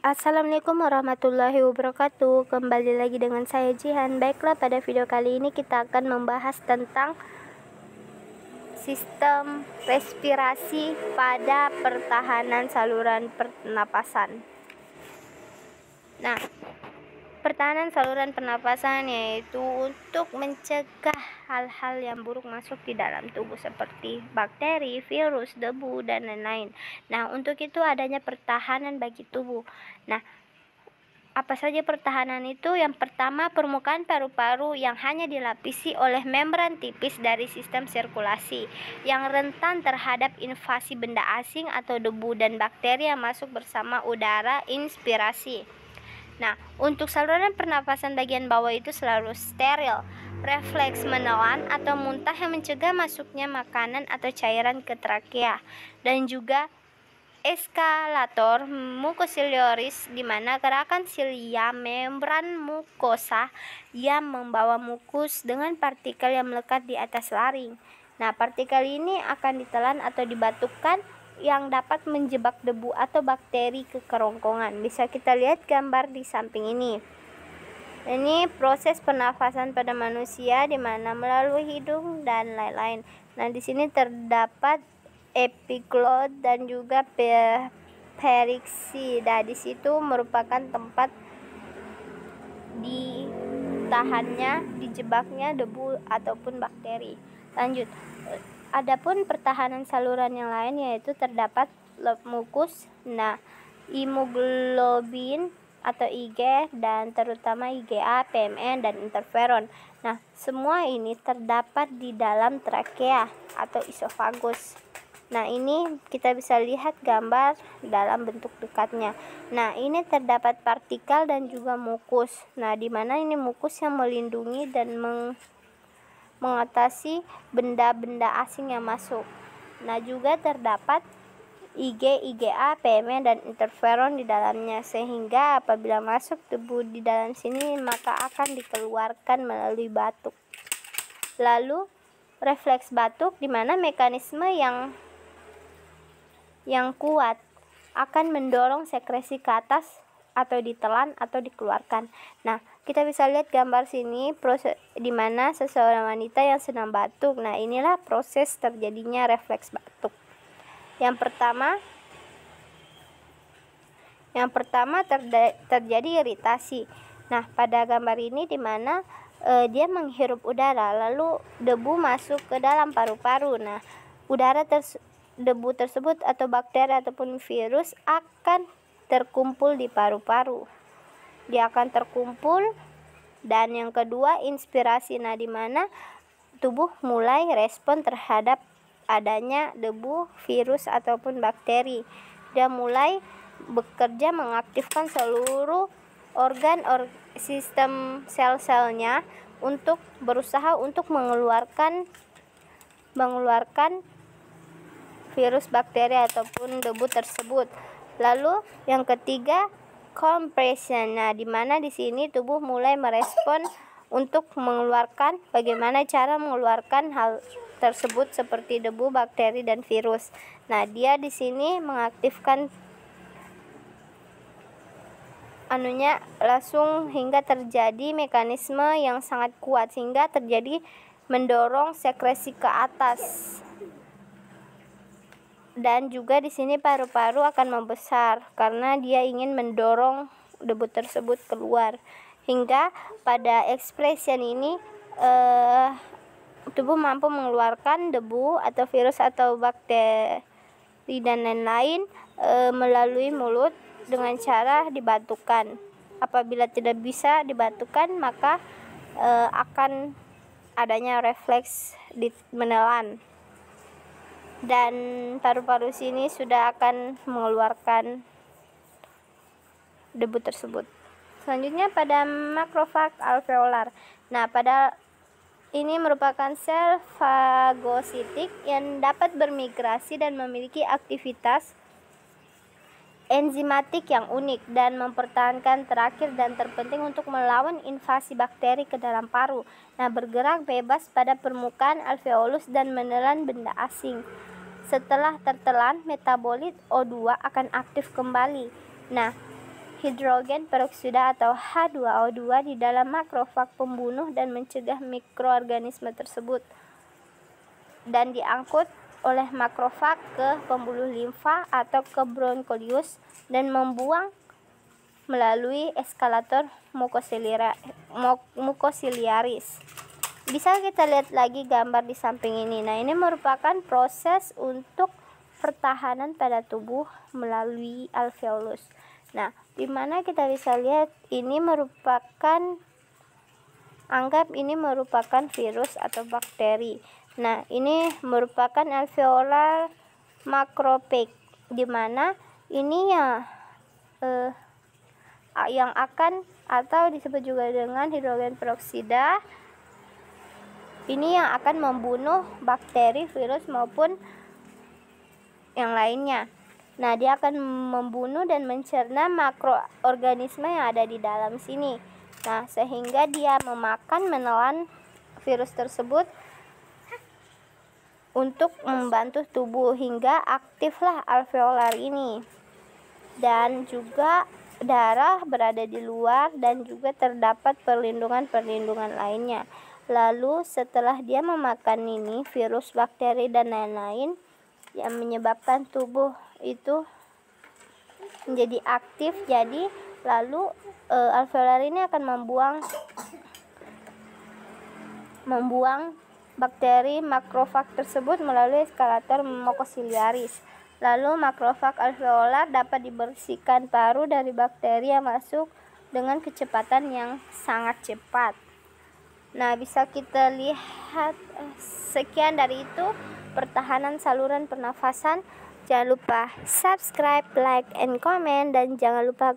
Assalamualaikum warahmatullahi wabarakatuh. Kembali lagi dengan saya Jihan. Baiklah, pada video kali ini kita akan membahas tentang sistem respirasi pada pertahanan saluran pernapasan. Nah, pertahanan saluran pernapasan yaitu untuk mencegah hal-hal yang buruk masuk di dalam tubuh seperti bakteri, virus, debu, dan lain-lain. Nah, untuk itu adanya pertahanan bagi tubuh. Nah, apa saja pertahanan itu? Yang pertama, permukaan paru-paru yang hanya dilapisi oleh membran tipis dari sistem sirkulasi yang rentan terhadap invasi benda asing atau debu dan bakteri yang masuk bersama udara inspirasi. Nah, untuk saluran pernapasan bagian bawah itu selalu steril. Refleks menelan atau muntah yang mencegah masuknya makanan atau cairan ke trakea, dan juga eskalator mukosilioris, di mana gerakan silia membran mukosa yang membawa mukus dengan partikel yang melekat di atas laring. Nah, partikel ini akan ditelan atau dibatukkan yang dapat menjebak debu atau bakteri ke kerongkongan. Bisa kita lihat gambar di samping ini. Ini proses pernafasan pada manusia di mana melalui hidung dan lain-lain. Nah, di sini terdapat epiglots dan juga periksi. Nah, di situ merupakan tempat ditahannya, dijebaknya debu ataupun bakteri. Lanjut. Adapun pertahanan saluran yang lain yaitu terdapat mukus, imunoglobulin atau Ig, dan terutama IgA, PMN, dan interferon. Nah, semua ini terdapat di dalam trakea atau isofagus. Nah, ini kita bisa lihat gambar dalam bentuk dekatnya. Nah, ini terdapat partikel dan juga mukus. Nah, di mana ini mukus yang melindungi dan mengatasi benda-benda asing yang masuk. Nah, juga terdapat Ig, IgA, PMN, dan interferon di dalamnya, sehingga apabila masuk debu di dalam sini maka akan dikeluarkan melalui batuk. Lalu refleks batuk, di mana mekanisme yang kuat akan mendorong sekresi ke atas atau ditelan atau dikeluarkan. Nah, kita bisa lihat gambar sini proses di mana seseorang wanita yang sedang batuk. Nah, inilah proses terjadinya refleks batuk. Yang pertama terjadi iritasi. Nah, pada gambar ini di mana dia menghirup udara, lalu debu masuk ke dalam paru-paru. Nah, debu tersebut atau bakteri ataupun virus akan terkumpul di paru-paru. Dia akan terkumpul. Dan yang kedua, inspirasi. Nah, di mana tubuh mulai respon terhadap adanya debu, virus ataupun bakteri. Dia mulai bekerja mengaktifkan seluruh sistem sel-selnya untuk berusaha untuk mengeluarkan virus, bakteri ataupun debu tersebut. Lalu yang ketiga, compression. Nah, di mana di sini tubuh mulai merespon untuk mengeluarkan, bagaimana cara mengeluarkan hal tersebut seperti debu, bakteri, dan virus. Nah, dia di sini mengaktifkan langsung hingga terjadi mekanisme yang sangat kuat sehingga terjadi mendorong sekresi ke atas. Dan juga di sini paru-paru akan membesar karena dia ingin mendorong debu tersebut keluar. Hingga pada expression ini tubuh mampu mengeluarkan debu atau virus atau bakteri dan lain-lain melalui mulut dengan cara dibatukkan. Apabila tidak bisa dibatukkan, maka akan adanya refleks menelan. Dan paru-paru sini sudah akan mengeluarkan debu tersebut. Selanjutnya pada makrofag alveolar. Nah, pada ini merupakan sel fagositik yang dapat bermigrasi dan memiliki aktivitas enzimatik yang unik dan mempertahankan terakhir dan terpenting untuk melawan invasi bakteri ke dalam paru. Nah, bergerak bebas pada permukaan alveolus dan menelan benda asing. Setelah tertelan, metabolit O2 akan aktif kembali. Nah, hidrogen peroksida atau H2O2 di dalam makrofag pembunuh dan mencegah mikroorganisme tersebut, dan diangkut oleh makrofag ke pembuluh limfa atau ke broncholius dan membuang melalui eskalator mukosiliaris. Bisa kita lihat lagi gambar di samping ini. Nah, ini merupakan proses untuk pertahanan pada tubuh melalui alveolus. Nah, di mana kita bisa lihat ini merupakan, anggap ini merupakan virus atau bakteri. Nah, ini merupakan alveolar macrophage, di mana ini yang akan, atau disebut juga dengan hidrogen peroksida, ini yang akan membunuh bakteri, virus maupun yang lainnya. Nah, dia akan membunuh dan mencerna makroorganisme yang ada di dalam sini. Nah, sehingga dia menelan virus tersebut untuk membantu tubuh hingga aktiflah alveolar ini. Dan juga darah berada di luar dan juga terdapat perlindungan lainnya. Lalu setelah dia memakan ini virus, bakteri dan lain-lain yang menyebabkan tubuh itu menjadi aktif, jadi lalu alveolar ini akan membuang bakteri makrofag tersebut melalui eskalator mukosiliaris. Lalu makrofag alveolar dapat dibersihkan paru dari bakteri yang masuk dengan kecepatan yang sangat cepat. Nah, bisa kita lihat sekian dari itu pertahanan saluran pernafasan. Jangan lupa subscribe, like, and comment, dan jangan lupa